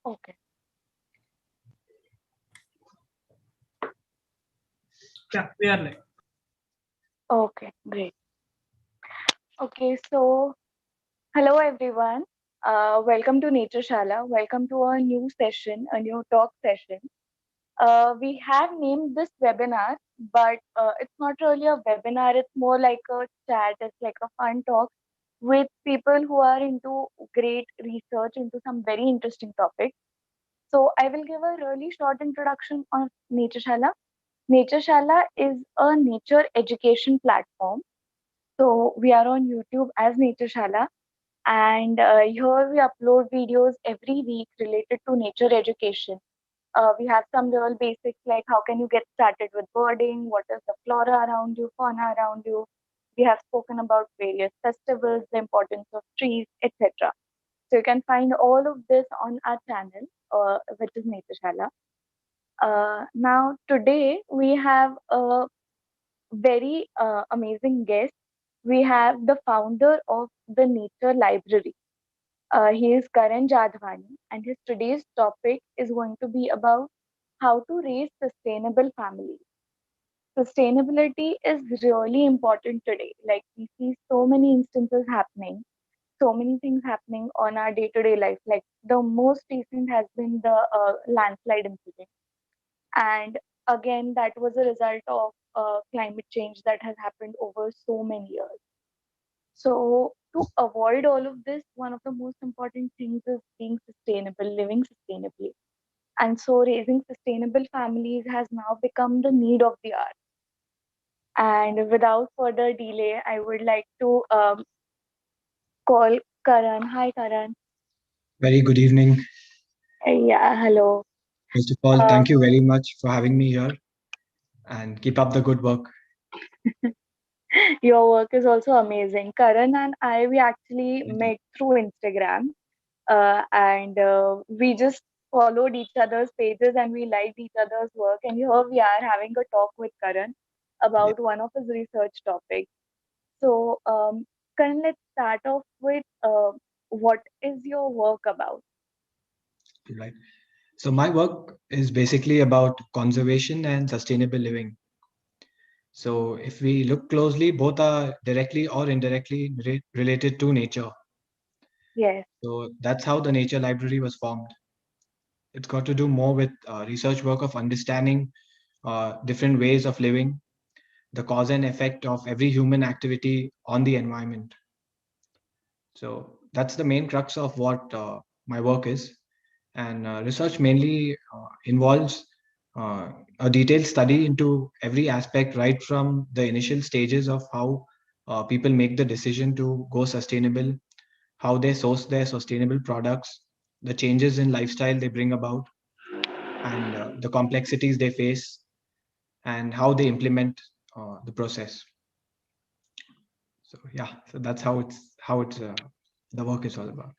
Okay. Yeah, we are like. Okay, great. Okay, so hello everyone. Welcome to Nature Shala. Welcome to a new session, a new talk session. We have named this webinar, but it's not really a webinar. It's more like a chat. It's like a fun talk with people who are into great research into some very interesting topics. So I will give a really short introduction on Nature Shala. Nature Shala is a nature education platform. So we are on YouTube as Nature Shala, and here we upload videos every week related to nature education. We have some real basics like how can you get started with birding, what is the flora around you, fauna around you. We have spoken about various festivals, the importance of trees, etc. So you can find all of this on our channel, which is Nature Shala. Now today we have a very amazing guest. We have the founder of the Nature Library. He is Karan Jadhwani, and his today's topic is going to be about how to raise sustainable families. Sustainability is really important today. Like we see so many instances happening, so many things happening on our day-to-day life. Like the most recent has been the landslide incident, and again that was a result of climate change that has happened over so many years. So, to avoid all of this, one of the most important things is being sustainable, living sustainably. And so, raising sustainable families has now become the need of the hour. And without further delay, I would like to call Karan. Hi, Karan. Very good evening. Yeah, hello. First of all, Uh, thank you very much for having me here and keep up the good work. your work is also amazing. Karan and I, we actually met through Instagram, and we just followed each other's pages and we liked each other's work. And here we are having a talk with Karan Yeah, about one of his research topics. So, Karan, let's start off with what is your work about? right. So my work is basically about conservation and sustainable living. So if we look closely, both are directly or indirectly related to nature. Yes. So that's how the nature library was formed. It's got to do more with research work of understanding different ways of living, the cause and effect of every human activity on the environment. So that's the main crux of what my work is. And research mainly involves a detailed study into every aspect, right from the initial stages of how people make the decision to go sustainable, how they source their sustainable products, the changes in lifestyle they bring about, and the complexities they face, and how they implement the process. So yeah, so that's how it's the work is all about.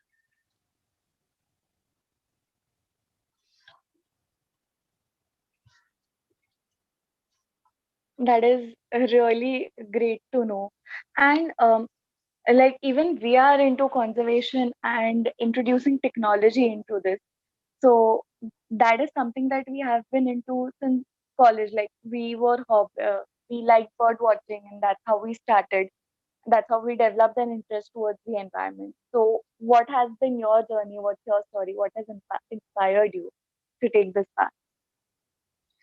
That is really great to know. And like even we are into conservation and introducing technology into this. So that is something that we have been into since college. Like we liked bird watching, and that's how we started. That's how we developed an interest towards the environment. So, what has been your journey? What's your story? What has inspired you to take this path?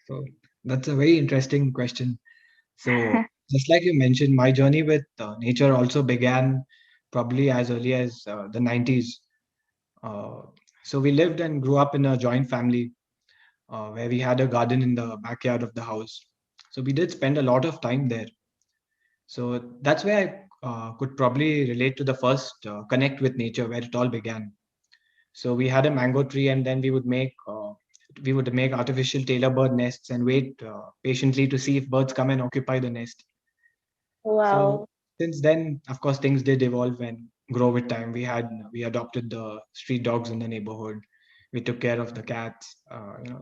So that's a very interesting question. So, just like you mentioned, my journey with nature also began probably as early as the 90s. Uh, so, we lived and grew up in a joint family where we had a garden in the backyard of the house. So, we did spend a lot of time there. So, that's where I could probably relate to the first connect with nature, where it all began. So, we had a mango tree, and then we would make artificial tailor bird nests and wait patiently to see if birds come and occupy the nest. So Wow. since then, of course, things did evolve and grow with time. We adopted the street dogs in the neighborhood. We took care of the cats.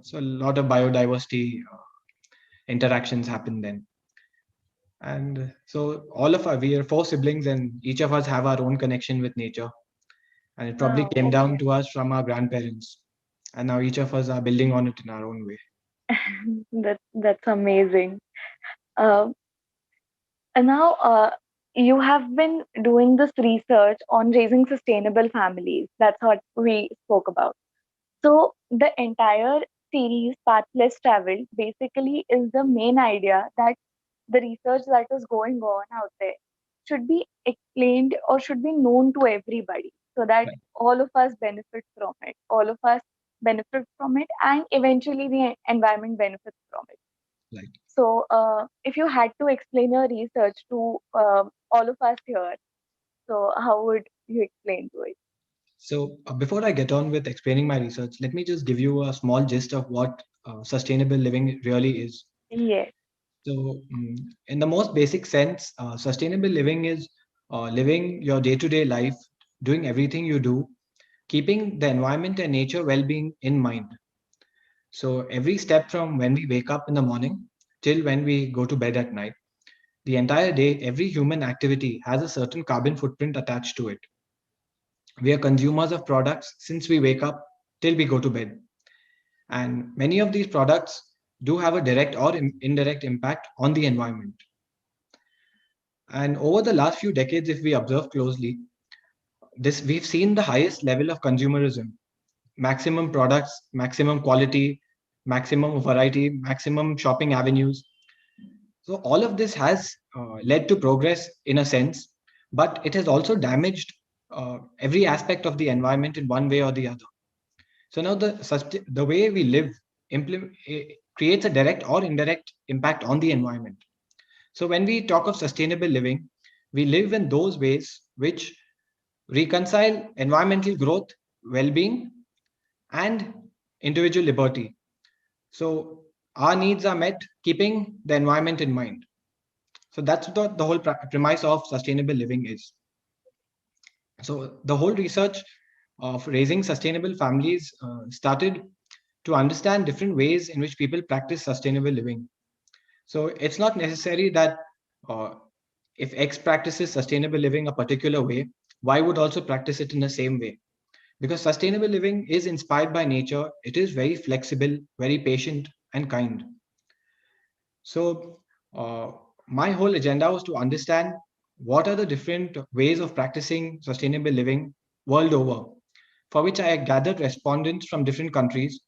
So a lot of biodiversity interactions happened then. And so we are four siblings, and each of us have our own connection with nature. And it probably Wow. came down Okay. to us from our grandparents. and now each of us are building on it in our own way. That's amazing. Uh, and now, you have been doing this research on raising sustainable families. That's what we spoke about. So the entire series, Path Less Traveled, basically is the main idea that the research that is going on out there should be explained or should be known to everybody so that Right. all of us benefit from it. All of us benefit from it, and eventually the environment benefits from it. Right. So, if you had to explain your research to all of us here, so how would you explain to it? So before I get on with explaining my research, let me just give you a small gist of what sustainable living really is. Yes, So, in the most basic sense, sustainable living is living your day-to-day life, doing everything you do, keeping the environment and nature well-being in mind. So every step from when we wake up in the morning till when we go to bed at night, the entire day, every human activity has a certain carbon footprint attached to it. We are consumers of products since we wake up till we go to bed. And many of these products do have a direct or indirect impact on the environment. And over the last few decades, if we observe closely, this we've seen the highest level of consumerism, maximum products, maximum quality, maximum variety, maximum shopping avenues. So all of this has led to progress in a sense, but it has also damaged every aspect of the environment in one way or the other. So now the way we live creates a direct or indirect impact on the environment. So when we talk of sustainable living, we live in those ways which reconcile environmental growth, well-being, and individual liberty. So our needs are met keeping the environment in mind. So that's what the whole premise of sustainable living is. So the whole research of raising sustainable families started to understand different ways in which people practice sustainable living. So it's not necessary that uh, if X practices sustainable living a particular way, Y would also practice it in the same way. Because sustainable living is inspired by nature, it is very flexible, very patient, and kind. So, my whole agenda was to understand what are the different ways of practicing sustainable living world over, for which I gathered respondents from different countries,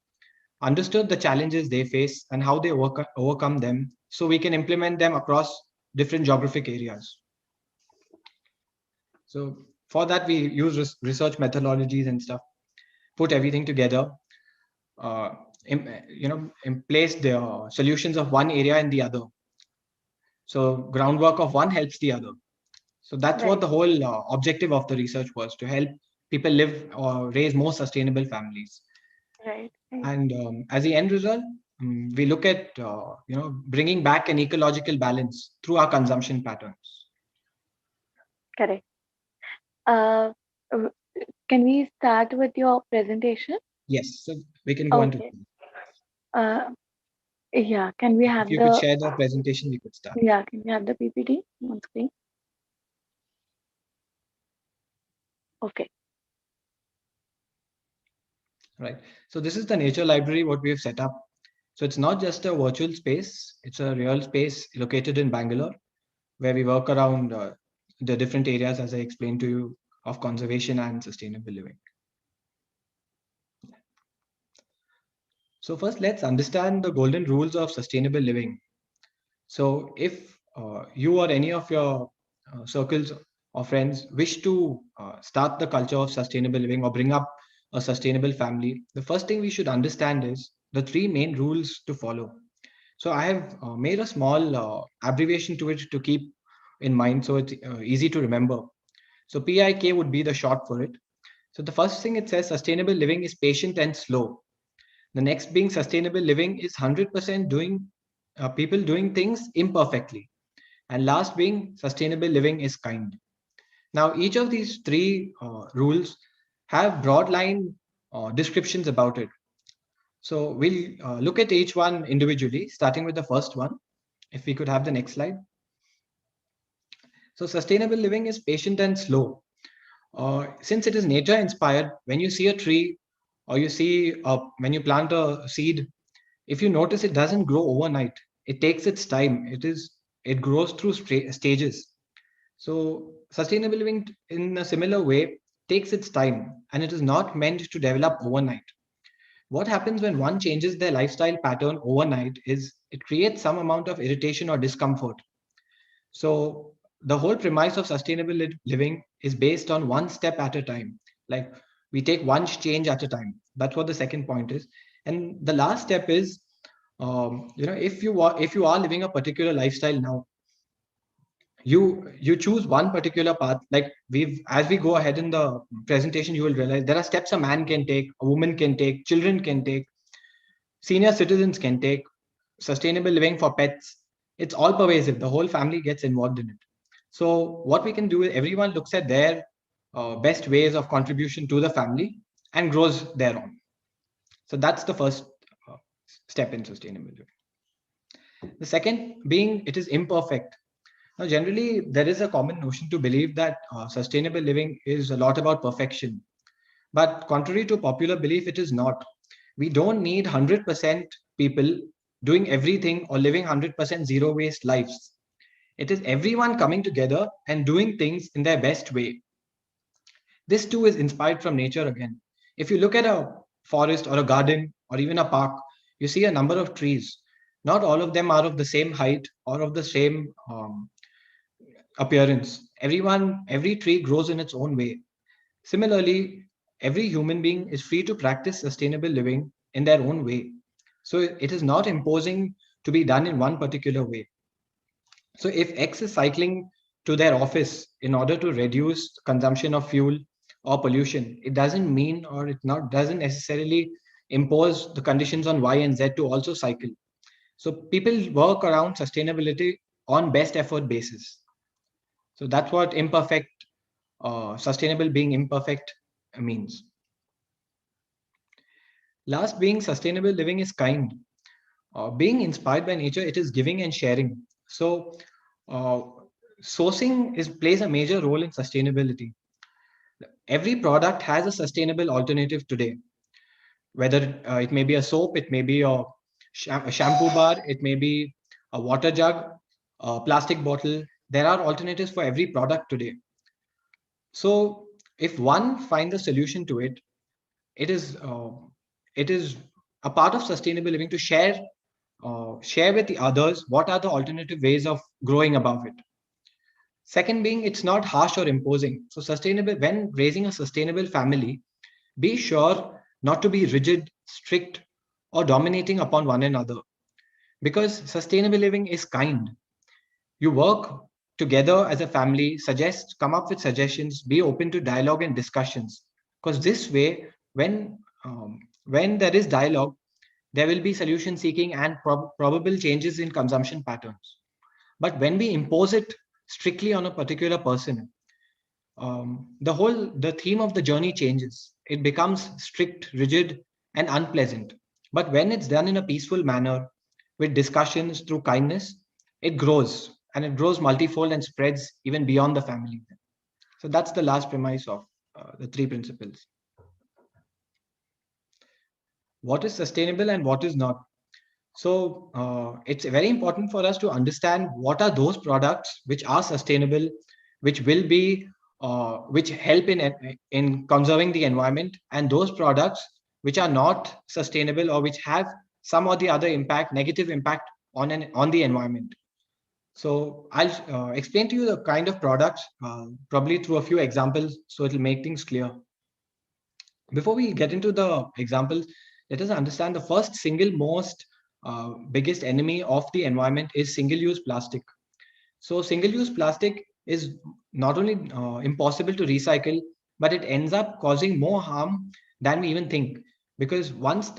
understood the challenges they face and how they overcome them, so we can implement them across different geographic areas. So, for that, we use research methodologies and stuff, put everything together, uh, in place the solutions of one area in the other. So groundwork of one helps the other. So that's what right, the whole objective of the research was, to help people live or raise more sustainable families. right, right, And as the end result, we look at bringing back an ecological balance through our consumption patterns. correct. Uh, w- can we start with your presentation? Yes, so we can go into. Okay. Uh, yeah, can we If have you could the share the presentation, we could start. yeah, can we have the PPT on screen? Okay, Right. So this is the nature library what we have set up. So it's not just a virtual space; it's a real space located in Bangalore, where we work around the different areas, as I explained to you, of conservation and sustainable living. So first, let's understand the golden rules of sustainable living. So if you or any of your circles or friends wish to start the culture of sustainable living or bring up a sustainable family, the first thing we should understand is the three main rules to follow. So I have made a small abbreviation to it to keep in mind so it's easy to remember. So PIK would be the short for it. So the first thing it says sustainable living is patient and slow. The next being sustainable living is 100% doing people doing things imperfectly. And last being sustainable living is kind. Now, each of these three rules have broad line descriptions about it. So we'll look at each one individually, starting with the first one. If we could have the next slide. So sustainable living is patient and slow. Since it is nature inspired, when you see a tree or you see when you plant a seed, if you notice, it doesn't grow overnight. It takes its time. It grows through stages. So sustainable living in a similar way takes its time, and it is not meant to develop overnight. What happens when one changes their lifestyle pattern overnight is it creates some amount of irritation or discomfort. So the whole premise of sustainable living is based on one step at a time. Like we take one change at a time. That's what the second point is. And the last step is, if you are living a particular lifestyle now, you choose one particular path. Like we've as we go ahead in the presentation, you will realize there are steps a man can take, a woman can take, children can take, senior citizens can take, sustainable living for pets. It's all pervasive. The whole family gets involved in it. So what we can do is everyone looks at their best ways of contribution to the family and grows their own. So that's the first uh, step in sustainable living. The second being it is imperfect. Now, generally, there is a common notion to believe that sustainable living is a lot about perfection. But contrary to popular belief, it is not. We don't need 100% people doing everything or living 100% zero waste lives. It is everyone coming together and doing things in their best way. This too is inspired from nature again. If you look at a forest or a garden or even a park, you see a number of trees. Not all of them are of the same height or of the same appearance. Every tree grows in its own way. Similarly, every human being is free to practice sustainable living in their own way. So it is not imposing to be done in one particular way. So if X is cycling to their office in order to reduce consumption of fuel or pollution, it doesn't mean or it not doesn't necessarily impose the conditions on Y and Z to also cycle. So people work around sustainability on best effort basis. So that's what sustainable being imperfect means. Last, being sustainable living is kind. Being inspired by nature, it is giving and sharing. So uh, sourcing plays a major role in sustainability. Every product has a sustainable alternative today, whether it may be a soap, it may be a shampoo bar, it may be a water jug, a plastic bottle. There are alternatives for every product today. So if one finds a solution to it, it is it is a part of sustainable living to share with the others what are the alternative ways of growing above it. Second being, it's not harsh or imposing. So sustainable, when raising a sustainable family, be sure not to be rigid, strict, or dominating upon one another, because sustainable living is kind. You work together as a family, come up with suggestions, be open to dialogue and discussions, because this way, when there is dialogue, there will be solution seeking and probable changes in consumption patterns. But when we impose it strictly on a particular person, the theme of the journey changes. It becomes strict, rigid, and unpleasant. But when it's done in a peaceful manner, with discussions through kindness, it grows, and it grows multifold and spreads even beyond the family. So that's the last premise of the three principles. What is sustainable and what is not? So it's very important for us to understand what are those products which are sustainable, which will be which help in conserving the environment, and those products which are not sustainable or which have some or the other negative impact on the environment. So I'll explain to you the kind of products, probably through a few examples, so it'll make things clear. Before we get into the examples, let us understand the first single most biggest enemy of the environment is single-use plastic. So single-use plastic is not only impossible to recycle, but it ends up causing more harm than we even think. Because once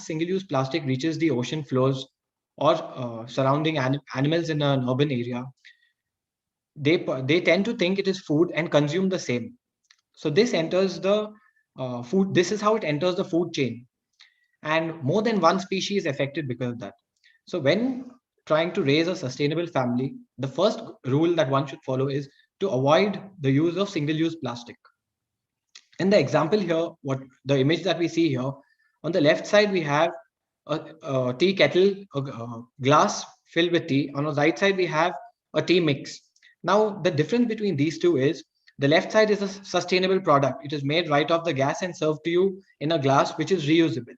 single-use plastic reaches the ocean floors or surrounding animals in an urban area, they tend to think it is food and consume the same. So this enters the food. This is how it enters the food chain, and more than one species is affected because of that. So when trying to raise a sustainable family, the rule that one should follow is to avoid the use of single-use plastic. In the example here, what the image that we see here, on the left side we have a tea kettle, a glass filled with tea. On the right side we have a tea mix. Now the difference between these two is the left side is a sustainable product. It is made right off the gas and served to you in a glass which is reusable.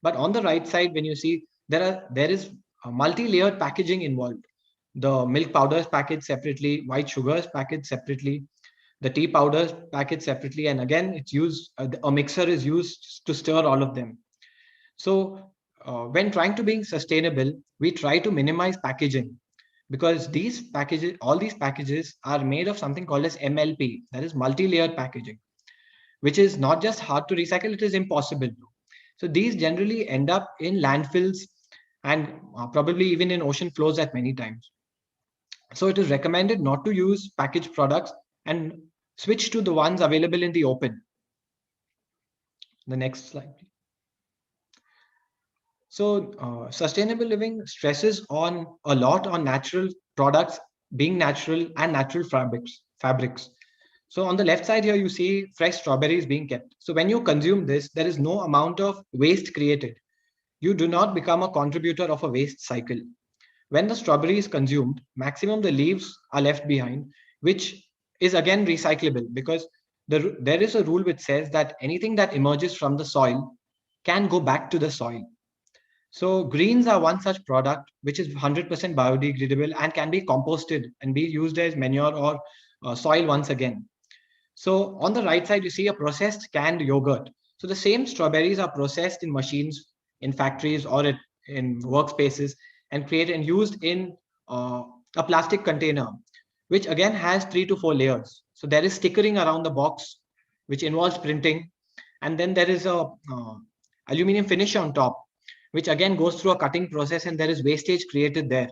But on the right side, when you see there is a multi-layered packaging involved. The milk powder is packaged separately, white sugar is packaged separately, the tea powder is packaged separately, and again it's used. A mixer is used to stir all of them. So when trying to be sustainable, we try to minimize packaging because these packages, all these packages are made of something called as MLP, that is multi-layered packaging, which is not just hard to recycle, it is impossible to. So these generally end up in landfills and probably even in ocean floors at many times. So it is recommended not to use packaged products and switch to the ones available in the open. The next slide, please. So sustainable living stresses on a lot on natural products being natural and natural fabrics. So on the left side here, you see fresh strawberries being kept. So when you consume this, there is no amount of waste created. You do not become a contributor of a waste cycle. When the strawberry is consumed, maximum the leaves are left behind, which is again recyclable because there is a rule which says that anything that emerges from the soil can go back to the soil. So greens are one such product which is 100% biodegradable and can be composted and be used as manure or soil once again. So on the right side, you see a processed canned yogurt. So the same strawberries are processed in machines, in factories, or in workspaces, and created and used in a plastic container, which again has 3 to 4 layers. So there is stickering around the box, which involves printing, and then there is a aluminum finish on top, which again goes through a cutting process, and there is wastage created there.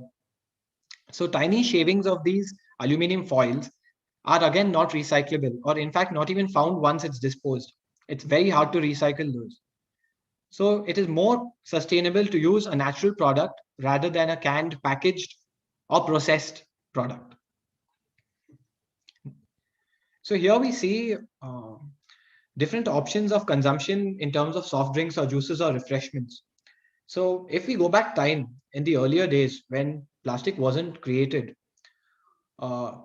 So tiny shavings of these aluminum foils are again not recyclable, or in fact not even found once it's disposed. It's very hard to recycle those. So it is more sustainable to use a natural product rather than a canned, packaged, or processed product. So here we see different options of consumption in terms of soft drinks or juices or refreshments. So if we go back time in the earlier days when plastic wasn't created,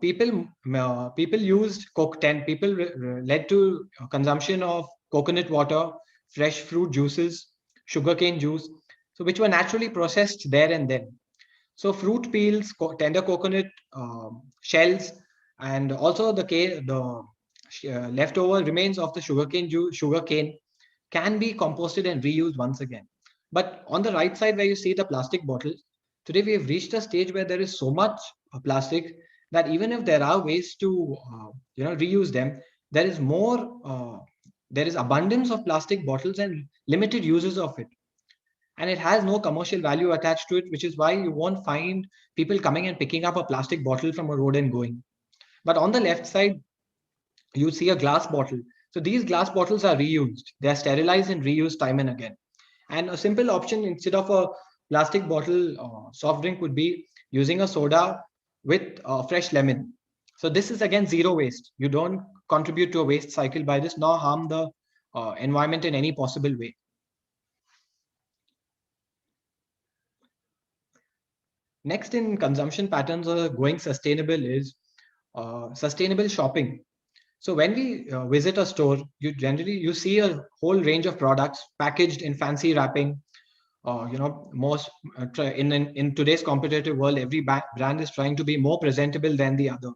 people used Coke 10. People led to consumption of coconut water, fresh fruit juices, sugarcane juice, so which were naturally processed there and then. So fruit peels, tender coconut shells, and also the leftover remains of the sugarcane can be composted and reused once again. But on the right side, where you see the plastic bottles, today we have reached a stage where there is so much plastic that even if there are ways to reuse them, there is there is abundance of plastic bottles and limited uses of it, and it has no commercial value attached to it, which is why you won't find people coming and picking up a plastic bottle from a road and going. But on the left side, you see a glass bottle. So these glass bottles are reused. They are sterilized and reused time and again. And a simple option instead of a plastic bottle soft drink would be using a soda with fresh lemon. So this is again zero waste. You don't contribute to a waste cycle by this, nor harm the environment in any possible way. Next in consumption patterns or going sustainable is sustainable shopping. So when we visit a store, you see a whole range of products packaged in fancy wrapping. Most in today's competitive world, every brand is trying to be more presentable than the other.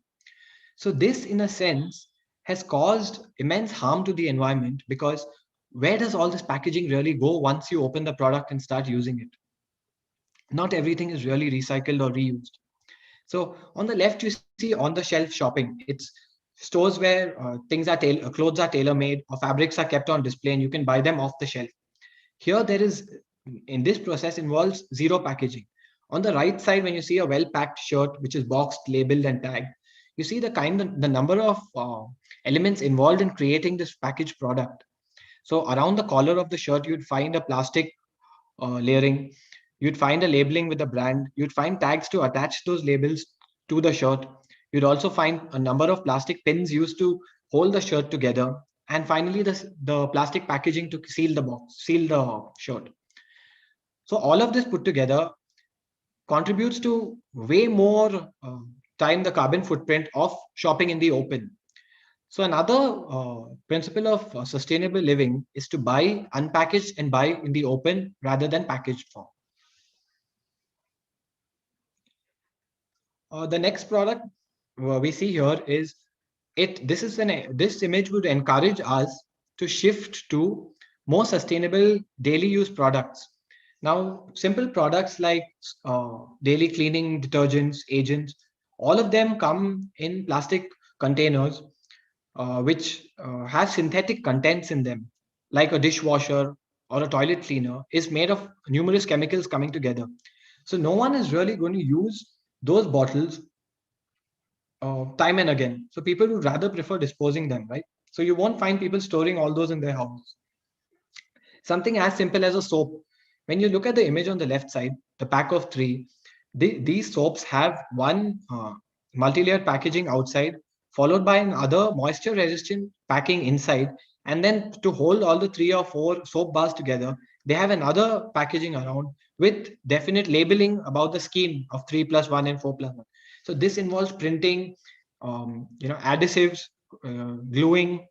So this, in a sense, has caused immense harm to the environment because where does all this packaging really go once you open the product and start using it? Not everything is really recycled or reused. So on the left, you see on the shelf shopping. It's stores where clothes are tailor made or fabrics are kept on display and you can buy them off the shelf. Here, in this process involves zero packaging. On the right side, when you see a well-packed shirt, which is boxed, labeled, and tagged, you see the number of elements involved in creating this packaged product. So around the collar of the shirt, you'd find a plastic layering. You'd find a labeling with a brand. You'd find tags to attach those labels to the shirt. You'd also find a number of plastic pins used to hold the shirt together. and finally the plastic packaging to seal the box, seal the shirt. So all of this put together contributes to way more time the carbon footprint of shopping in the open. So another principle of sustainable living is to buy unpackaged and buy in the open rather than packaged form. The next product we see here is it. This image would encourage us to shift to more sustainable daily use products. Now, simple products like daily cleaning detergents, agents, all of them come in plastic containers, which have synthetic contents in them, like a dishwasher or a toilet cleaner, is made of numerous chemicals coming together. So no one is really going to use those bottles time and again. So people would rather prefer disposing them, right? So you won't find people storing all those in their house. Something as simple as a soap. When you look at the image on the left side, the pack of three, these soaps have one multi-layered packaging outside, followed by another moisture-resistant packing inside, and then to hold all the 3 or 4 soap bars together, they have another packaging around with definite labeling about the scheme of 3+1 and 4+1. So this involves printing, adhesives, gluing,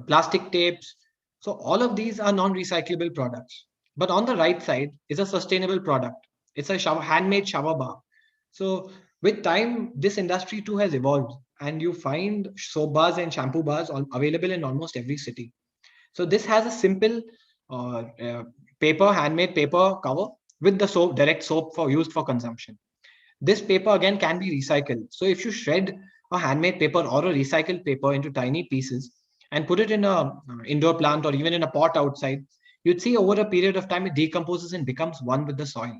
plastic tapes. So all of these are non-recyclable products. But on the right side is a sustainable product. It's a handmade shower bar. So with time, this industry too has evolved, and you find soap bars and shampoo bars available in almost every city. So this has a simple handmade paper cover with the soap, direct soap for used for consumption. This paper again can be recycled. So if you shred a handmade paper or a recycled paper into tiny pieces and put it in a indoor plant or even in a pot outside, you'd see over a period of time it decomposes and becomes one with the soil,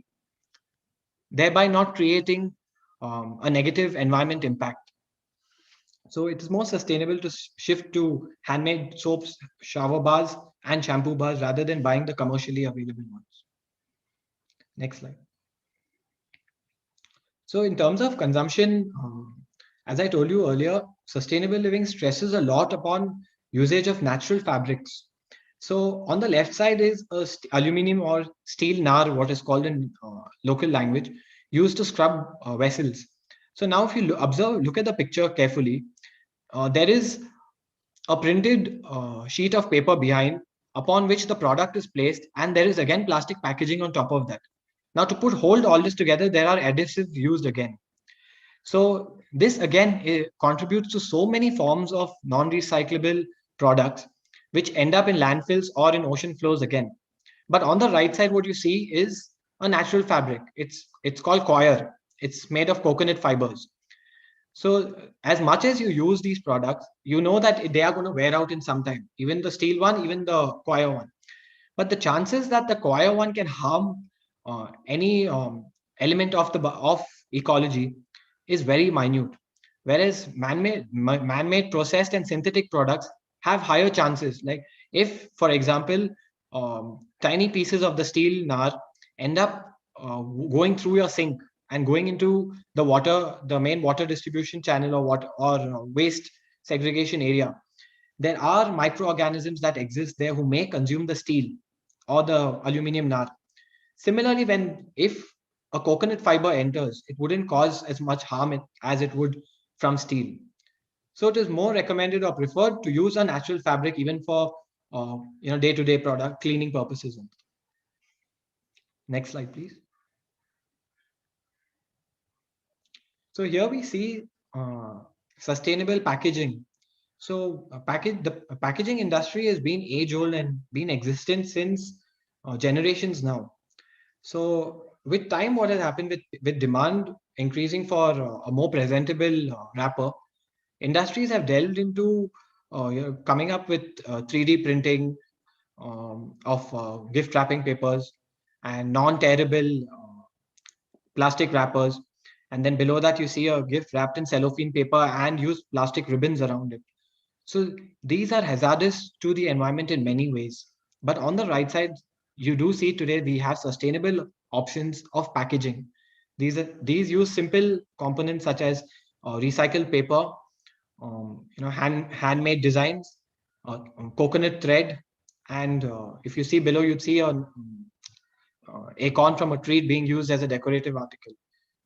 thereby not creating a negative environment impact. So it is more sustainable to shift to handmade soaps, shower bars, and shampoo bars rather than buying the commercially available ones. Next slide. So in terms of consumption, as I told you earlier, sustainable living stresses a lot upon usage of natural fabrics. So on the left side is a aluminum or steel nar, what is called in local language, used to scrub vessels. So now if you look at the picture carefully, there is a printed sheet of paper behind upon which the product is placed, and there is again plastic packaging on top of that. Now to hold all this together, there are adhesives used again. So this again contributes to so many forms of non-recyclable products which end up in landfills or in ocean flows again. But on the right side, what you see is a natural fabric. It's called coir. It's made of coconut fibers. So as much as you use these products, you know that they are going to wear out in some time. Even the steel one, even the coir one. But the chances that the coir one can harm any element of of ecology is very minute, whereas man-made processed and synthetic products have higher chances. Like if, for example, tiny pieces of the steel nar end up going through your sink and going into the water, the main water distribution channel or waste segregation area, there are microorganisms that exist there who may consume the steel or the aluminum nar. Similarly, if a coconut fiber enters, it wouldn't cause as much harm as it would from steel. So it is more recommended or preferred to use a natural fabric even for day-to-day product cleaning purposes. Next slide, please. So here we see sustainable packaging. So the packaging industry has been age-old and been existent since generations now. So with time, what has happened with demand increasing for a more presentable wrapper, industries have delved into coming up with 3D printing of gift wrapping papers and non-tearable plastic wrappers. And then below that, you see a gift wrapped in cellophane paper and use plastic ribbons around it. So these are hazardous to the environment in many ways. But on the right side, you do see today we have sustainable options of packaging. These use simple components such as recycled paper, handmade designs, coconut thread, and if you see below, you'd see an acorn from a tree being used as a decorative article.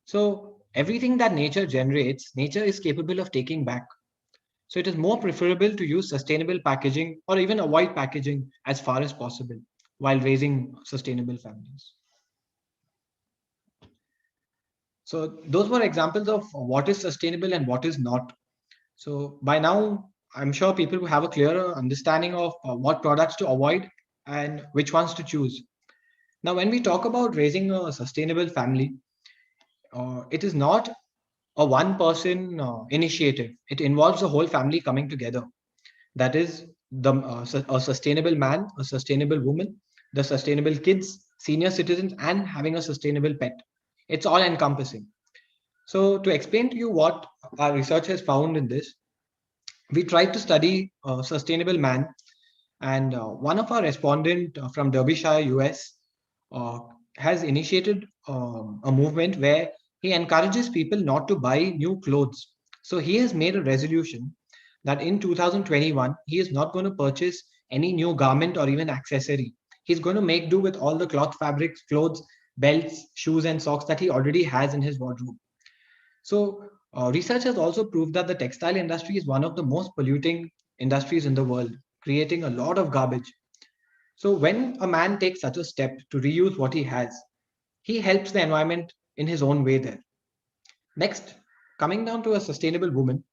So everything that nature generates, nature is capable of taking back. So it is more preferable to use sustainable packaging or even avoid packaging as far as possible while raising sustainable families. So those were examples of what is sustainable and what is not. So by now, I'm sure people will have a clearer understanding of what products to avoid and which ones to choose. Now, when we talk about raising a sustainable family, it is not a one person initiative. It involves the whole family coming together. That is a sustainable man, a sustainable woman, the sustainable kids, senior citizens, and having a sustainable pet. It's all encompassing. So, to explain to you what our research has found in this, we tried to study sustainable man, and one of our respondent from Derbyshire, US, uh, has initiated a movement where he encourages people not to buy new clothes. So he has made a resolution that in 2021 he is not going to purchase any new garment or even accessory. He's going to make do with all the cloth fabrics, clothes, belts, shoes, and socks that he already has in his wardrobe. So, research has also proved that the textile industry is one of the most polluting industries in the world, creating a lot of garbage. So, when a man takes such a step to reuse what he has, he helps the environment in his own way there. Next, coming down to a sustainable woman,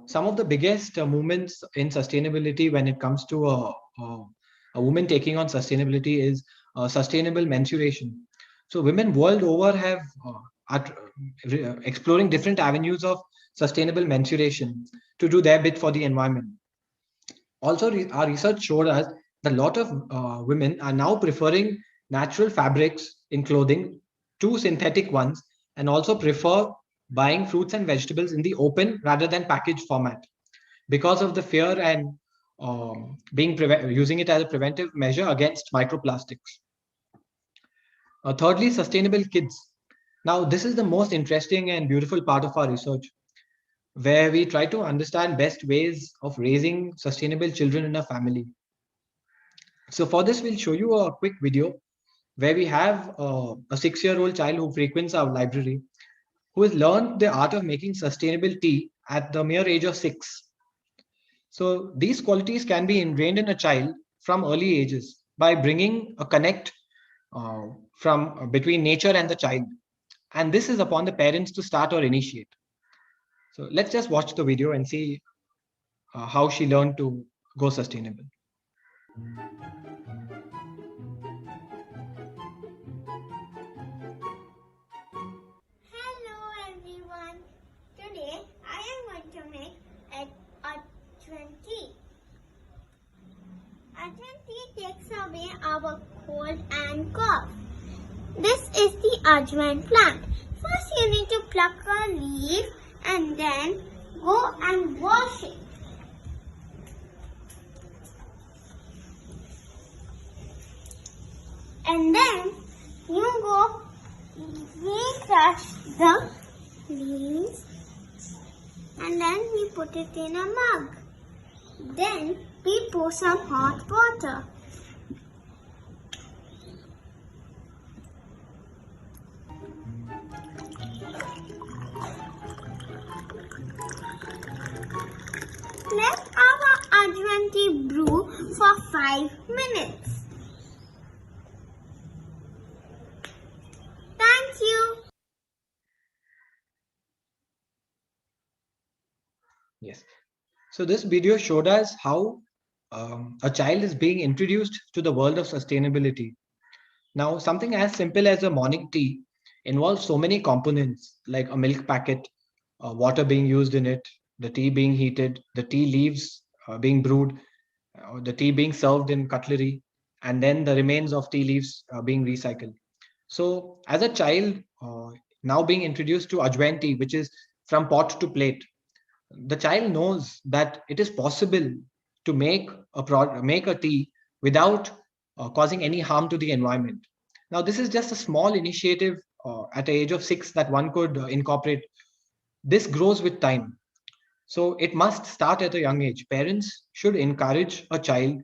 some of the biggest movements in sustainability when it comes to a woman taking on sustainability is sustainable menstruation. So women world over have are exploring different avenues of sustainable menstruation to do their bit for the environment. Also, our research showed us that a lot of women are now preferring natural fabrics in clothing to synthetic ones, and also prefer buying fruits and vegetables in the open rather than packaged format because of the fear and using it as a preventive measure against microplastics. Thirdly, sustainable kids. Now, this is the most interesting and beautiful part of our research, where we try to understand best ways of raising sustainable children in a family. So for this, we'll show you a quick video where we have a 6-year-old child who frequents our library, who has learned the art of making sustainable tea at the mere age of 6. So these qualities can be ingrained in a child from early ages by bringing a connect from between nature and the child. And this is upon the parents to start or initiate. So let's just watch the video and see how she learned to go sustainable. Hello everyone. Today I am going to make Ajwan tea. Ajwan tea takes away our cold and cough. This is the Ajwan plant. First you need to pluck a leaf and then go and wash it. And then you go crush the leaves and then we put it in a mug. Then we pour some hot water. Let our Ajwan tea brew for 5 minutes. Thank you. Yes. So this video showed us how a child is being introduced to the world of sustainability. Now, something as simple as a morning tea involves so many components like a milk packet, water being used in it, the tea being heated, the tea leaves being brewed, the tea being served in cutlery, and then the remains of tea leaves being recycled. So, as a child, now being introduced to Ajwain tea, which is from pot to plate, the child knows that it is possible to make a tea without causing any harm to the environment. Now, this is just a small initiative at the age of 6 that one could incorporate. This grows with time. So it must start at a young age. Parents should encourage a child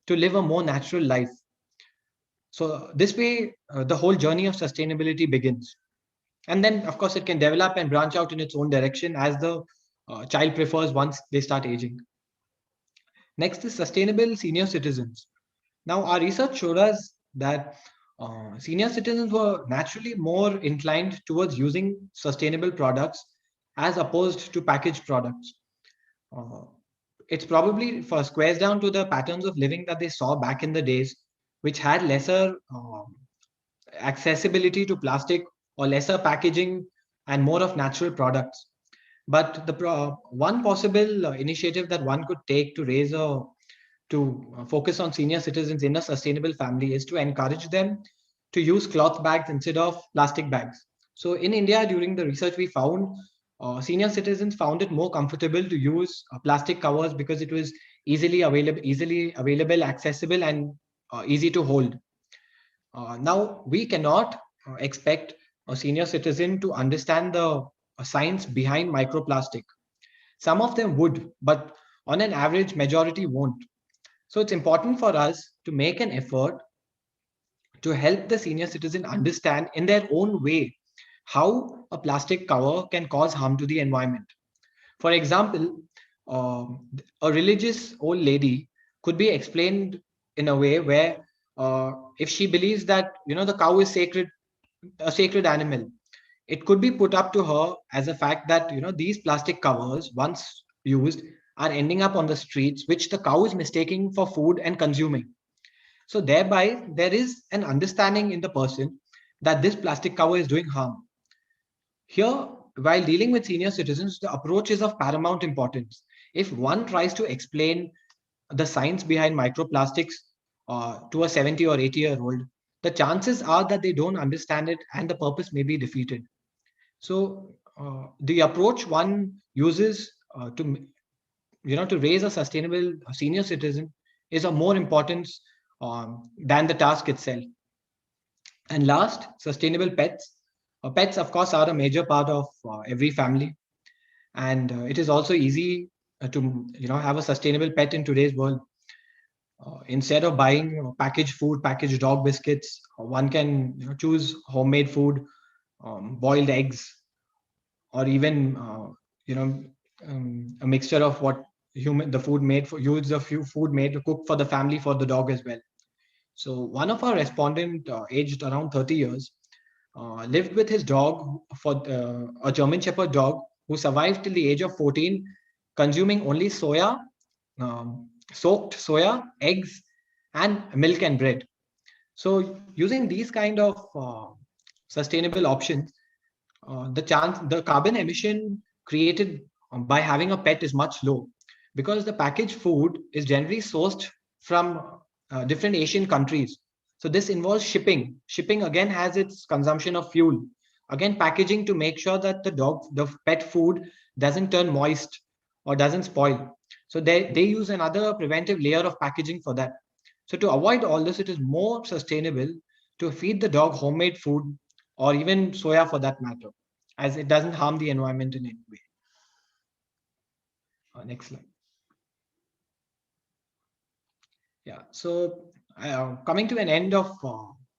to live a more natural life. So this way, the whole journey of sustainability begins. And then, of course, it can develop and branch out in its own direction as the child prefers once they start aging. Next is sustainable senior citizens. Now, our research showed us that senior citizens were naturally more inclined towards using sustainable products as opposed to packaged products. Uh, it's probably for squares down to the patterns of living that they saw back in the days, which had lesser accessibility to plastic or lesser packaging and more of natural products. But the one possible initiative that one could take to raise a to focus on senior citizens in a sustainable family is to encourage them to use cloth bags instead of plastic bags. So in India, during the research, we found senior citizens found it more comfortable to use plastic covers because it was easily available, accessible, and easy to hold. Now, we cannot expect a senior citizen to understand the science behind microplastic. Some of them would, but on an average, majority won't. So it's important for us to make an effort to help the senior citizen understand in their own way how a plastic cover can cause harm to the environment. For example, a religious old lady could be explained in a way where if she believes that the cow is sacred, a sacred animal, it could be put up to her as a fact that these plastic covers once used are ending up on the streets, which the cow is mistaking for food and consuming. So thereby there is an understanding in the person that this plastic cover is doing harm. Here, while dealing with senior citizens, the approach is of paramount importance. If one tries to explain the science behind microplastics to a 70 or 80-year-old, the chances are that they don't understand it and the purpose may be defeated. So the approach one uses to raise a sustainable senior citizen is of more importance than the task itself. And last, sustainable pets. Pets, of course, are a major part of every family, and it is also easy to have a sustainable pet in today's world. Instead of buying packaged food, packaged dog biscuits, one can choose homemade food, boiled eggs, or even a mixture of what human the food made for use the few food made to cook for the family for the dog as well. So one of our respondent aged around 30 years lived with his dog for a German Shepherd dog who survived till the age of 14, consuming only soaked soya, eggs, and milk and bread. So using these kind of sustainable options, the carbon emission created by having a pet is much low because the packaged food is generally sourced from different Asian countries. So this involves shipping. Shipping again has its consumption of fuel. Again, packaging to make sure that the pet food doesn't turn moist or doesn't spoil. So they use another preventive layer of packaging for that. So to avoid all this, it is more sustainable to feed the dog homemade food or even soya for that matter, as it doesn't harm the environment in any way. Next slide. Yeah. So coming to an end of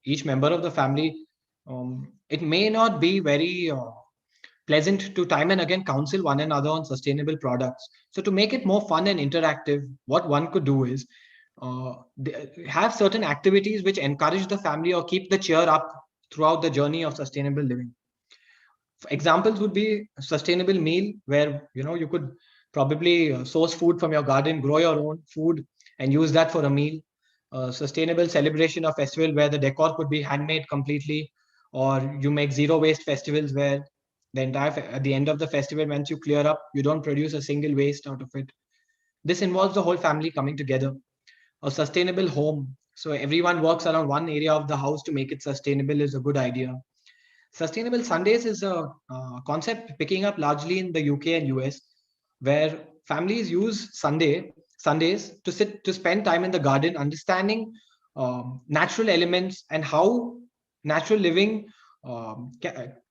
each member of the family, it may not be very pleasant to time and again counsel one another on sustainable products. So to make it more fun and interactive, what one could do is have certain activities which encourage the family or keep the cheer up throughout the journey of sustainable living. Examples would be a sustainable meal where you could probably source food from your garden, grow your own food, and use that for a meal. Sustainable celebration of festival where the decor could be handmade completely, or you make zero waste festivals where at the end of the festival, once you clear up, you don't produce a single waste out of it. This involves the whole family coming together. A sustainable home, so everyone works around one area of the house to make it sustainable, is a good idea. Sustainable Sundays is a concept picking up largely in the UK and US, where families use Sundays to spend time in the garden, understanding natural elements and how natural living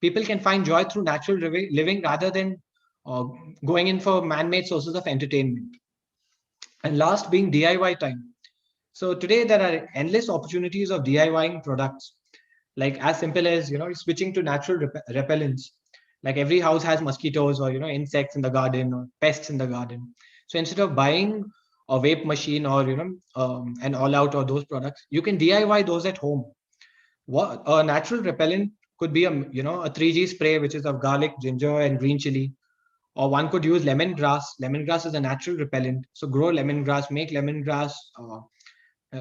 people can find joy through natural living rather than going in for man-made sources of entertainment. And last being DIY time. So today there are endless opportunities of DIYing products, like as simple as switching to natural repellents. Like every house has mosquitoes or insects in the garden or pests in the garden. So instead of buying a vape machine or an all out or those products, you can DIY those at home. What a natural repellent could be a 3G spray, which is of garlic, ginger, and green chili. Or one could use lemongrass. Lemongrass is a natural repellent. So grow lemongrass, make lemongrass, uh,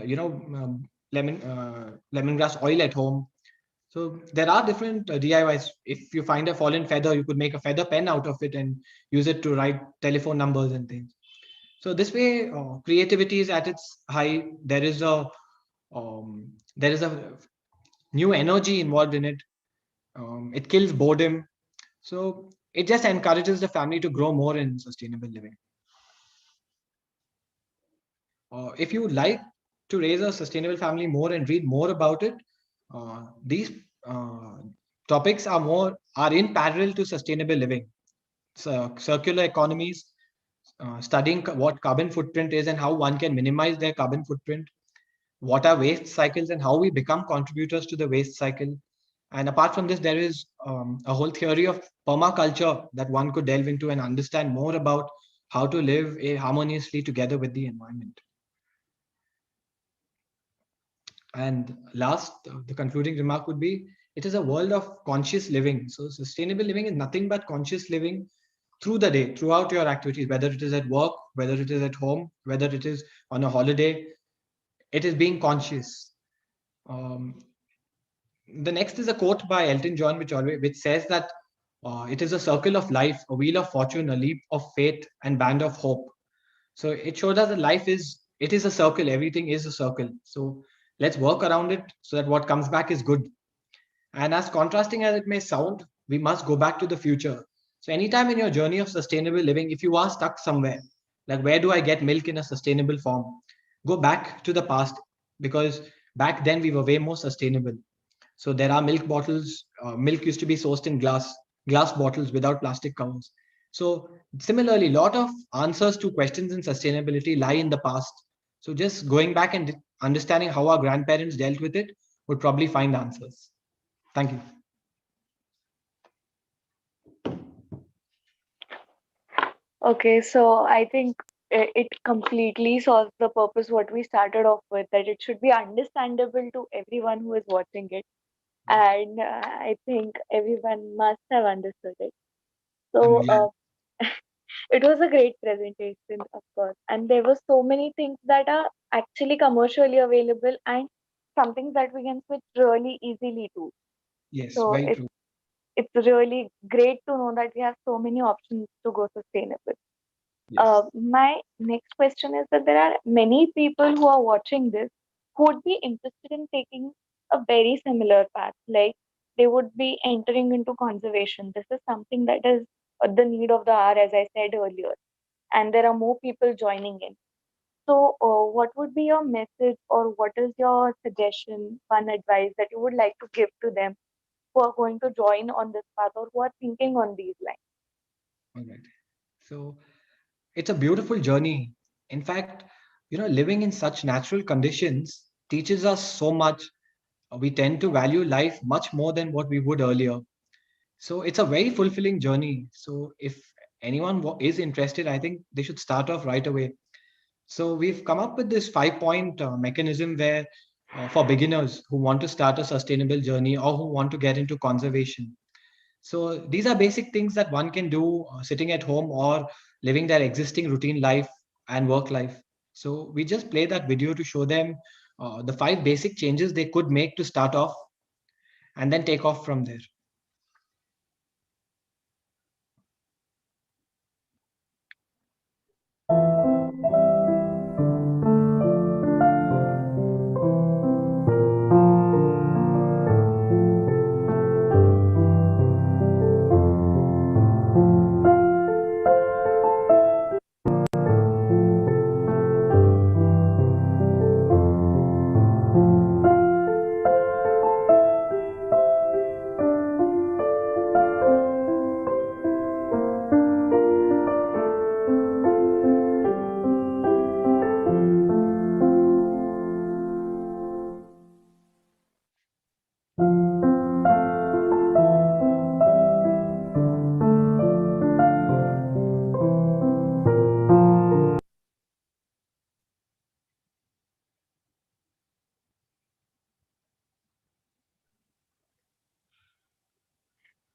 you know, um, lemongrass oil at home. So there are different DIYs. If you find a fallen feather, you could make a feather pen out of it and use it to write telephone numbers and things. So this way, creativity is at its high. There is a new energy involved in it. It kills boredom. So it just encourages the family to grow more in sustainable living. If you would like to raise a sustainable family more and read more about it, these uh, topics are in parallel to sustainable living. So circular economies, studying what carbon footprint is and how one can minimize their carbon footprint, what are waste cycles and how we become contributors to the waste cycle. And apart from this, there is a whole theory of permaculture that one could delve into and understand more about how to live harmoniously together with the environment. And last, the concluding remark would be it is a world of conscious living. So, sustainable living is nothing but conscious living through the day, throughout your activities, whether it is at work, whether it is at home, whether it is on a holiday, it is being conscious. Um, the next is a quote by Elton John, which says that it is a circle of life, a wheel of fortune, a leap of faith, and band of hope. So it shows us that it is a circle. Everything is a circle. So let's work around it so that what comes back is good. And as contrasting as it may sound, we must go back to the future. So anytime in your journey of sustainable living, if you are stuck somewhere, like where do I get milk in a sustainable form? Go back to the past, because back then we were way more sustainable. So there are milk bottles. Milk used to be sourced in glass bottles without plastic covers. So similarly, a lot of answers to questions in sustainability lie in the past. So just going back and understanding how our grandparents dealt with it would probably find answers. Thank you. Okay, so I think it completely solves the purpose what we started off with, that it should be understandable to everyone who is watching it. And I think everyone must have understood it. I'm So glad. it was a great presentation, of course. And there were so many things that are actually commercially available and something that we can switch really easily to. Yes, So very true. it's really great to know that we have so many options to go sustainable. Yes. My next question is that there are many people who are watching this who would be interested in taking a very similar path, like they would be entering into conservation. This is something that is the need of the hour, as I said earlier, and there are more people joining in. So, what would be your message, or what is your suggestion, fun advice that you would like to give to them who are going to join on this path or who are thinking on these lines? All right. So it's a beautiful journey. In fact, living in such natural conditions teaches us so much. We tend to value life much more than what we would earlier. So it's a very fulfilling journey. So if anyone is interested, I think they should start off right away. So we've come up with this 5 point mechanism where for beginners who want to start a sustainable journey or who want to get into conservation. So these are basic things that one can do sitting at home or living their existing routine life and work life. So we just play that video to show them the 5 basic changes they could make to start off and then take off from there.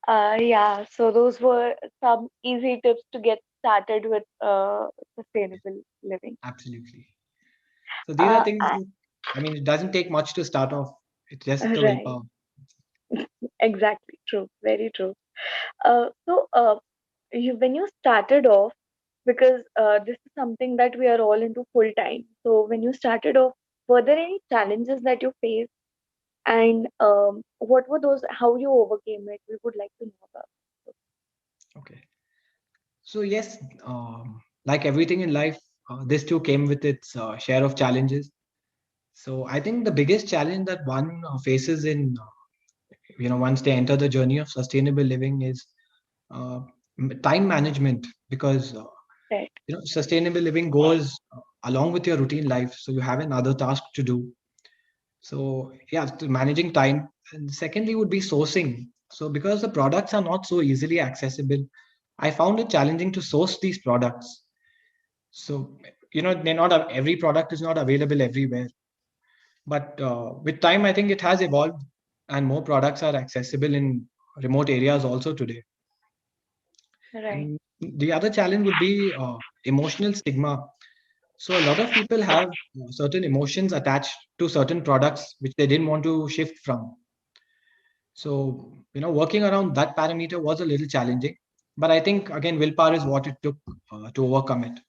Yeah, so those were some easy tips to get started with sustainable living. Absolutely. So these are Uh, things I- that, I mean, it doesn't take much to start off. It's just the right, willpower. exactly, true, very true. When you started off, because this is something that we are all into full time. So when you started off, were there any challenges that you faced, and what were those? How you overcame it? We would like to know about. Okay. So yes, like everything in life, this too came with its share of challenges. So I think the biggest challenge that one faces in, once they enter the journey of sustainable living is uh, time management, because Right, sustainable living goes along with your routine life. So you have another task to do. So yeah, managing time. And secondly would be sourcing. So because the products are not so easily accessible, I found it challenging to source these products. So they're not every product is not available everywhere. But with time, I think it has evolved, and more products are accessible in remote areas also today. right, And the other challenge would be emotional stigma. So a lot of people have certain emotions attached to certain products which they didn't want to shift from. So, working around that parameter was a little challenging. But I think, again, willpower is what it took to overcome it.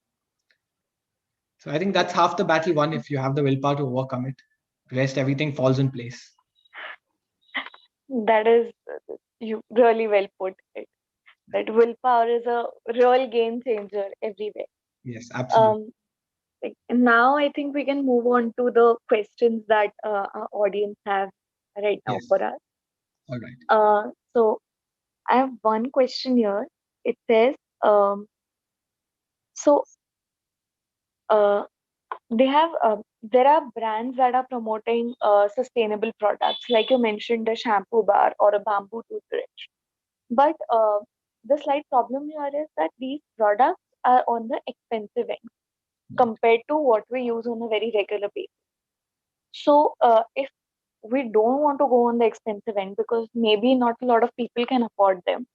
So I think that's half the battle won if you have the willpower to overcome it. Rest, everything falls in place. that is you really well put it. That willpower is a real game changer everywhere. Yes, absolutely. Um, Now I think we can move on to the questions that our audience have right now Yes. for us. All right. So I have one question here. It says, um, so uh, they have there are brands that are promoting sustainable products, like you mentioned, a shampoo bar or a bamboo toothbrush. But the slight problem here is that these products are on the expensive end Right. compared to what we use on a very regular basis. So, if we don't want to go on the expensive end because maybe not a lot of people can afford them,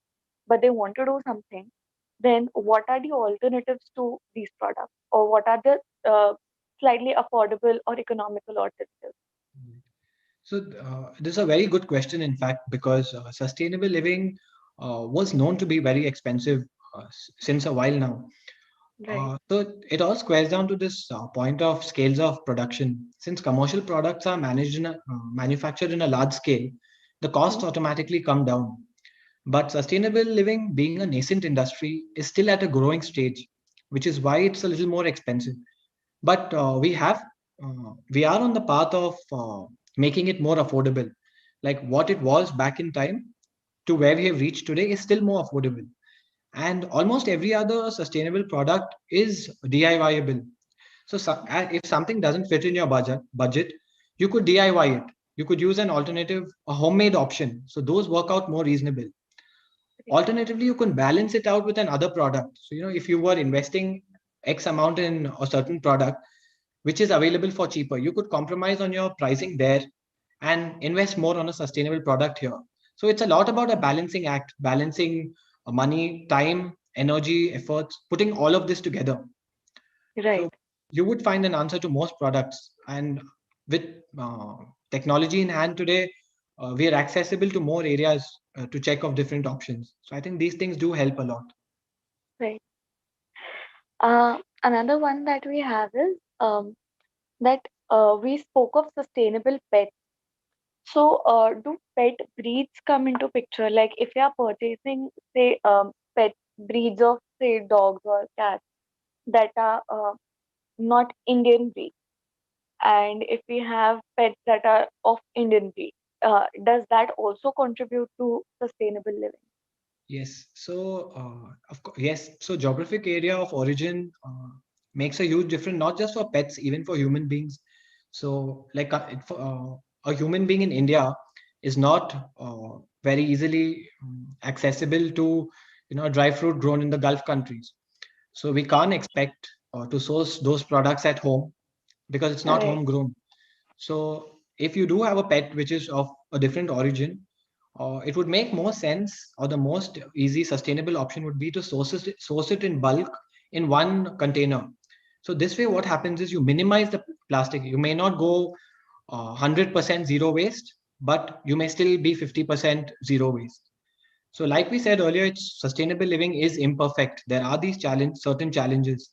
but they want to do something, then what are the alternatives to these products, or what are the slightly affordable or economical alternatives? Right. So this is a very good question, in fact, because sustainable living was known to be very expensive since a while now. Right. So it all squares down to this point of scales of production. Since commercial products are manufactured in a large scale, the costs Mm. automatically come down. But sustainable living, being a nascent industry, is still at a growing stage, which is why it's a little more expensive. But we are on the path of making it more affordable. Like what it was back in time to where we have reached today is still more affordable. And almost every other sustainable product is DIYable. So if something doesn't fit in your budget, you could DIY it. You could use an alternative, a homemade option. So those work out more reasonable. Alternatively, you can balance it out with another product. So, if you were investing X amount in a certain product, which is available for cheaper, you could compromise on your pricing there and invest more on a sustainable product here. So it's a lot about a balancing act, balancing money, time, energy, efforts, putting all of this together. Right. So you would find an answer to most products. And with technology in hand today, we are accessible to more areas to check of different options. So I think these things do help a lot. Right. Another one that we have is that we spoke of sustainable pets. So, do pet breeds come into picture? Like, if you are purchasing, say, pet breeds of, say, dogs or cats that are not Indian breed, and if we have pets that are of Indian breed, does that also contribute to sustainable living? Yes. So, of course, yes. So, geographic area of origin makes a huge difference, not just for pets, even for human beings. So, like a human being in India is not very easily accessible to, dry fruit grown in the Gulf countries. So, we can't expect to source those products at home because it's not Right. homegrown. So, if you do have a pet which is of a different origin, It would make more sense, or the most easy sustainable option would be to source it in bulk in one container. So this way, what happens is you minimize the plastic. You may not go 100% zero waste, but you may still be 50% zero waste. So, like we said earlier, sustainable living is imperfect. There are these certain challenges.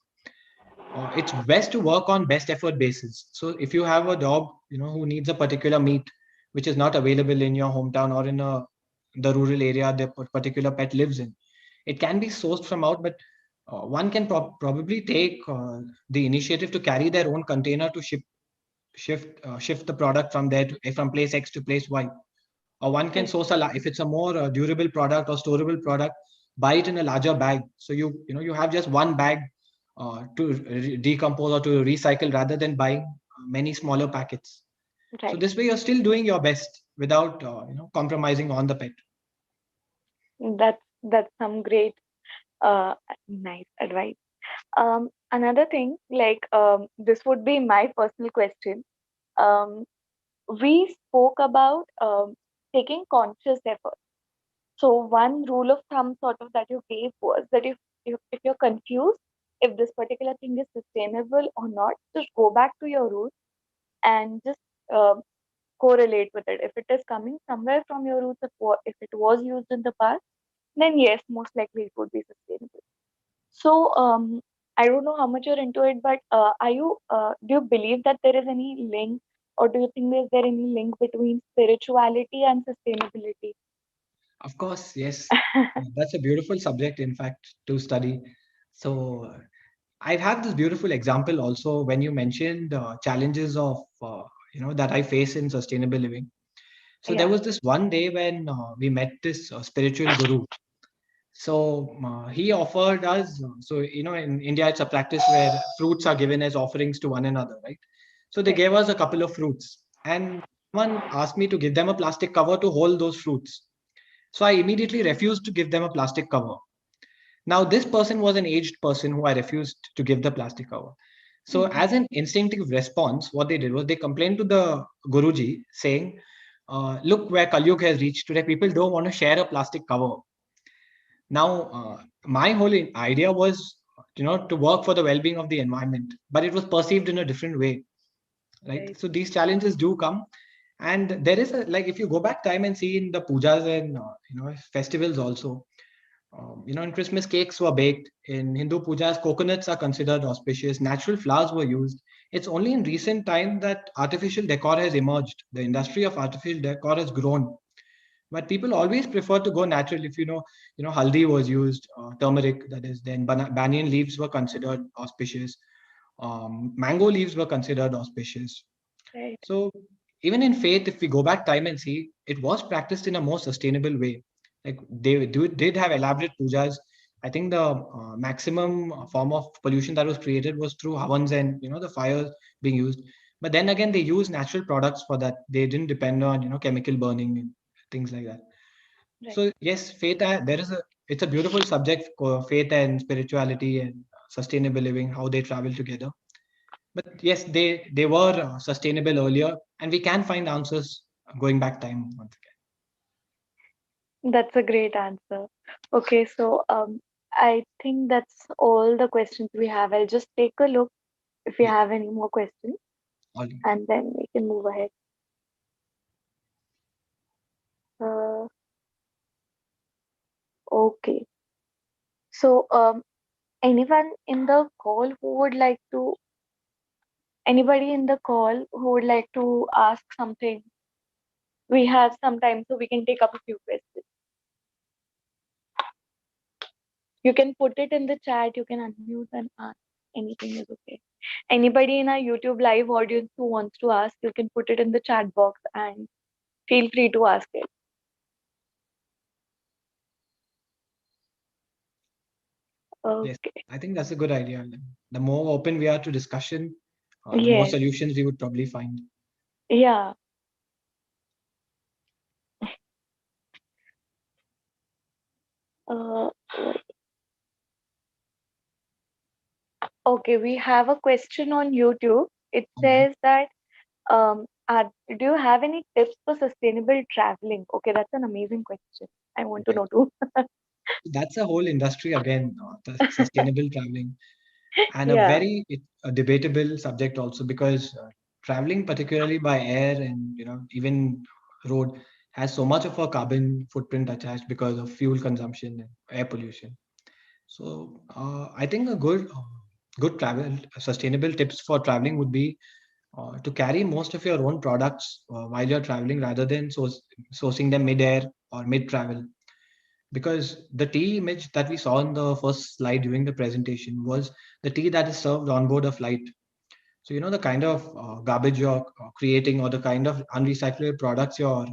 It's best to work on best effort basis. So, if you have a dog, who needs a particular meat, which is not available in your hometown or in the rural area the particular pet lives in, it can be sourced from out, but one can probably take the initiative to carry their own container to shift the product from from place X to place Y. Or one can Right. source if it's a more durable product or storable product, buy it in a larger bag. So you have just one bag to decompose or to recycle rather than buying many smaller packets. So Right. this way you're still doing your best without compromising on the pet. That's some great nice advice. Another thing, like this would be my personal question. Um, we spoke about taking conscious effort. So one rule of thumb sort of that you gave was that if you're confused if this particular thing is sustainable or not, just go back to your roots and just correlate with it. If it is coming somewhere from your roots, if it was used in the past, then yes, most likely it would be sustainable. So I don't know how much you're into it, but do you believe that there is any link, or do you think is there any link between spirituality and sustainability? Of course, yes. That's a beautiful subject, in fact, to study. So I've had this beautiful example also when you mentioned challenges of that I face in sustainable living. So there Yeah. was this one day when we met this spiritual guru. So he offered us. So in India, it's a practice where fruits are given as offerings to one another, right? So they Right. gave us a couple of fruits, and someone asked me to give them a plastic cover to hold those fruits. So I immediately refused to give them a plastic cover. Now, this person was an aged person who I refused to give the plastic cover. So, Hmm. as an instinctive response, what they did was they complained to the Guruji saying, look where Kalyug has reached today. People don't want to share a plastic cover. Now, my whole idea was, to work for the well-being of the environment, but it was perceived in a different way, right? Right. So these challenges do come, and there is like if you go back time and see in the pujas and festivals also, in Christmas, cakes were baked. In Hindu pujas, coconuts are considered auspicious. Natural flowers were used. It's only in recent time that artificial decor has emerged. The industry of artificial decor has grown. But people always prefer to go natural. If haldi was used, turmeric, that is, then banyan leaves were considered auspicious. Mango leaves were considered auspicious. Right. So even in faith, if we go back time and see, it was practiced in a more sustainable way. Like did have elaborate pujas. I think the maximum form of pollution that was created was through havans and the fires being used. But then again, they use natural products for that. They didn't depend on chemical burning and things like that. Right. So yes, faith. It's a beautiful subject. Faith and spirituality and sustainable living, how they travel together. But yes, they were sustainable earlier, and we can find answers going back time once That's a great answer. Okay, so I think that's all the questions we have. I'll just take a look if we again. have any more questions, Yeah, all right. and then we can move ahead. Uh, okay. So anyone in the call who would like to, anybody in the call who would like to ask something, we have some time, so we can take up a few questions. You can put it in the chat. You can unmute and ask. Anything is okay. Anybody in our YouTube live audience who wants to ask, you can put it in the chat box and feel free to ask it. Yes, Okay. I think that's a good idea. The more open we are to discussion, the more Yes. solutions we would probably find. Yeah. Uh, okay. We have a question on YouTube. It All right. says that Do you have any tips for sustainable traveling? Okay, that's an amazing question. I want to Right. know too. That's a whole industry again, the sustainable traveling, and a Yeah, very a debatable subject also, because traveling particularly by air and even road has so much of a carbon footprint attached because of fuel consumption and air pollution. So I think a good travel sustainable tips for traveling would be to carry most of your own products while you're traveling, rather than sourcing them mid-air or mid-travel. Because the tea image that we saw in the first slide during the presentation was the tea that is served on board a flight. So the kind of garbage you're creating, or the kind of unrecyclable products you're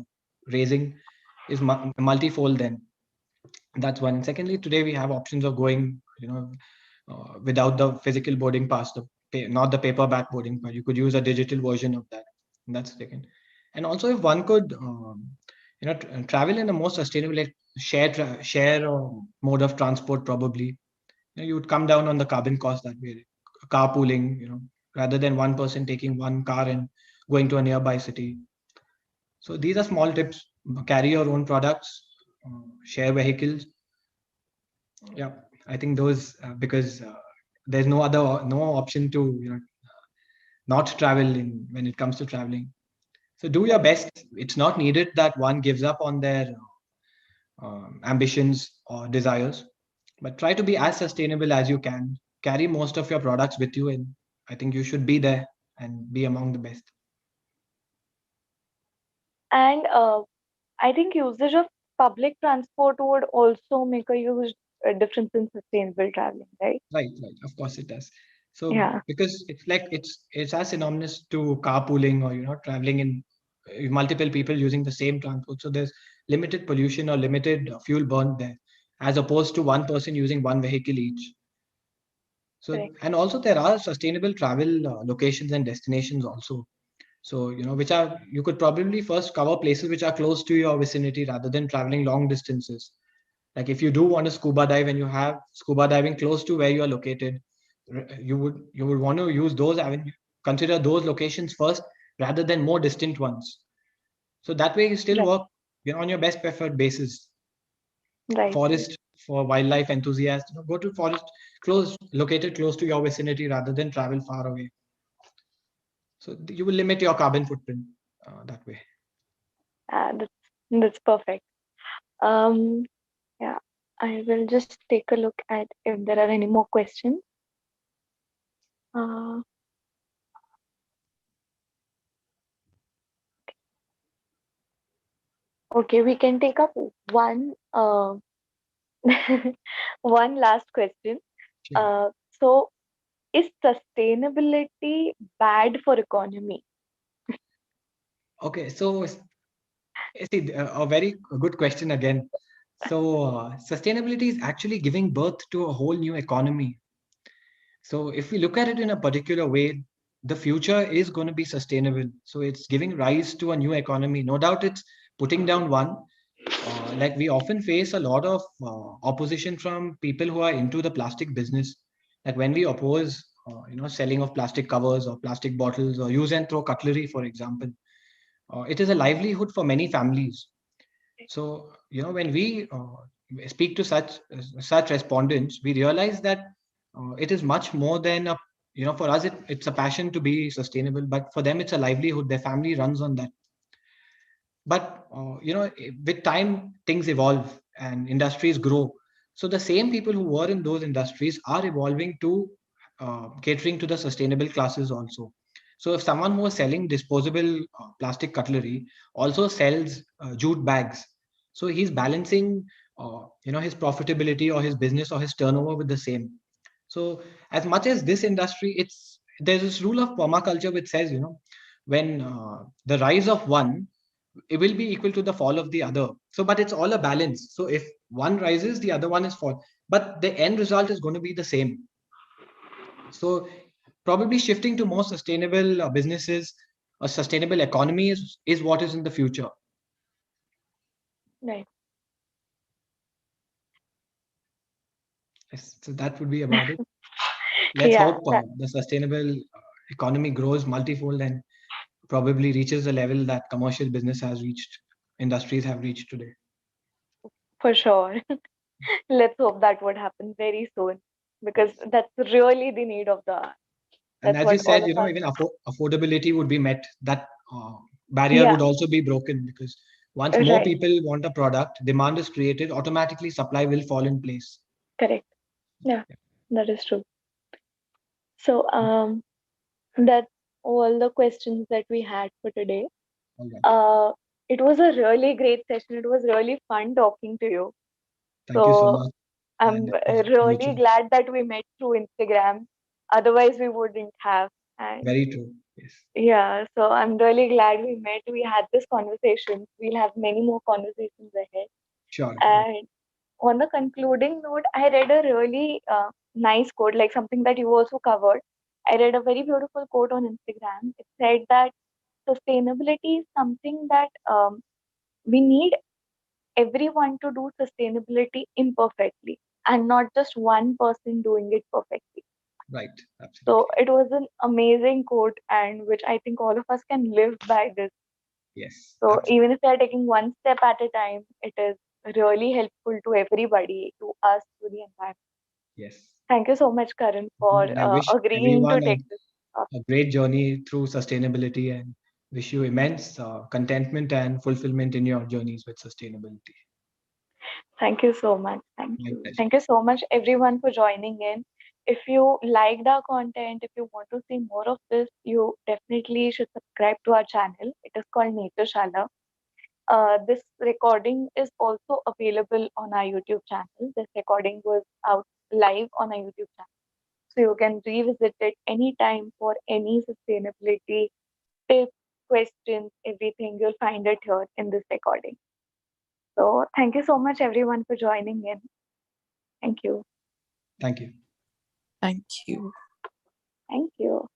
raising, is multifold. Then that's one. Secondly, today we have options of going, without the physical boarding pass, not the paperback boarding pass. You could use a digital version of that. And that's second. And also, if one could, travel in a more sustainable, like share mode of transport, probably, you would come down on the carbon cost that way. Carpooling, rather than one person taking one car and going to a nearby city. So these are small tips. Carry your own products, share vehicles. Yeah, I think those, because there's no option to not travel in when it comes to traveling. So do your right. best. It's not needed that one gives up on their ambitions or desires, but try to be as sustainable as you can. Carry most of your products with you, and I think you should be there and be among the best. And I think usage of public transport would also make a huge difference in sustainable traveling, right? Right, right. Of course it does. So Yeah, because it's like it's as synonymous to carpooling, or traveling in multiple people using the same transport. So there's limited pollution or limited fuel burn there, as opposed to one person using one vehicle each. So, correct. and also there are sustainable travel locations and destinations also. So which are, you could probably first cover places which are close to your vicinity rather than traveling long distances. Like if you do want to scuba dive and you have scuba diving close to where you are located, you would want to use those consider those locations first rather than more distant ones. So that way you still Right, work on your best preferred basis. right, right. Forest for wildlife enthusiasts, go to forest located close to your vicinity rather than travel far away. So you will limit your carbon footprint that way. That's perfect. Um, yeah, I will just take a look at if there are any more questions. Uh, okay, we can take up one one last question. Sure. So is sustainability bad for economy? Okay, so see, a very good question again. So sustainability is actually giving birth to a whole new economy. So if we look at it in a particular way, the future is going to be sustainable. So it's giving rise to a new economy. No doubt it's putting down one. Like we often face a lot of opposition from people who are into the plastic business. Like when we oppose, selling of plastic covers or plastic bottles or use and throw cutlery, for example, it is a livelihood for many families. So, when we speak to such respondents, we realize that it is much more than for us, it's a passion to be sustainable, but for them, it's a livelihood. Their family runs on that. But, with time, things evolve and industries grow. So the same people who were in those industries are evolving to catering to the sustainable classes also. So if someone who was selling disposable plastic cutlery also sells jute bags, so he's balancing, his profitability or his business or his turnover with the same. So as much as this industry, there's this rule of permaculture which says, when the rise of one, it will be equal to the fall of the other. So, but it's all a balance. So if one rises, the other one is fall. But the end result is going to be the same. So probably shifting to more sustainable businesses, a sustainable economy is what is in the future. Right. Yes, so that would be about it. Let's Yeah, hope the sustainable economy grows multifold, and probably reaches the level that commercial business has reached, industries have reached today. For sure. Let's hope that would happen very soon because that's really the need of the hour. And That's as you what all said, of us. even affordability would be met. That barrier Yeah, would also be broken because once more right. people want a product, demand is created, automatically supply will fall in place. Correct. Yeah, Yeah. that is true. So, that's all the questions that we had for today. All right. Uh, it was a really great session. It was really fun talking to you. Thank you so So, much. And I'm it was really mutual. glad that we met through Instagram. Otherwise, we wouldn't have. And Very true. Yes. yeah, so I'm really glad we met. We had this conversation. We'll have many more conversations ahead. Sure. Yes. And on the concluding note, I read a really nice quote, like something that you also covered. I read a very beautiful quote on Instagram. It said that sustainability is something that we need everyone to do sustainability imperfectly and not just one person doing it perfectly. Right. So Absolutely. it was an amazing quote, and which I think all of us can live by this. Yes. So Absolutely. even if we are taking one step at a time, it is really helpful to everybody, to us, to the environment. Yes. Thank you so much, Karan, for And I wish agreeing to everyone take this up. a great journey through sustainability and wish you immense contentment and fulfillment in your journeys with sustainability. Thank you so much. Thank My you. pleasure. Thank you so much, everyone, for joining in. If you liked our content, if you want to see more of this, you definitely should subscribe to our channel. It is called Nature Shala. This recording is also available on our YouTube channel. This recording was out live on our YouTube channel. So you can revisit it anytime for any sustainability tips, questions, everything. You'll find it here in this recording. So thank you so much, everyone, for joining in. Thank you. Thank you. Thank you. Thank you.